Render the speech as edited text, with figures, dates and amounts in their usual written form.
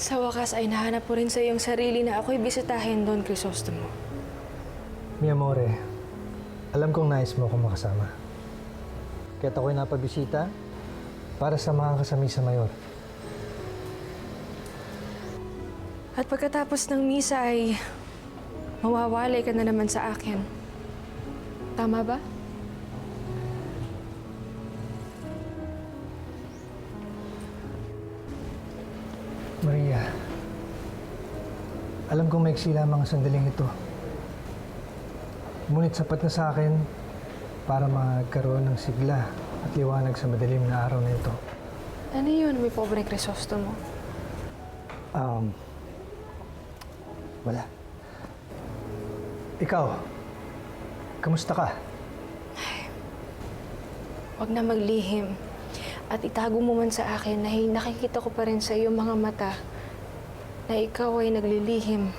Sa wakas ay nahanap mo rin sa iyong sarili na ako'y bisitahin, Don Crisostomo. Mi amore, alam kong nais mo akong makasama. Kaya't ako'y napabisita para samahan ka sa Misa Mayor. At pagkatapos ng misa ay mawawalay ka na naman sa akin. Tama ba? Maria, alam kong maiksi lamang ang sandaling ito. Ngunit sapat na sa akin para magkaroon ng sigla at liwanag sa madilim na araw na ito. Ano yun, may pobreng Crisostomo? Wala. Ikaw, kamusta ka? Huwag na maglihim. At itago mo man sa akin na nakikita ko pa rin sa iyong mga mata na ikaw ay naglilihim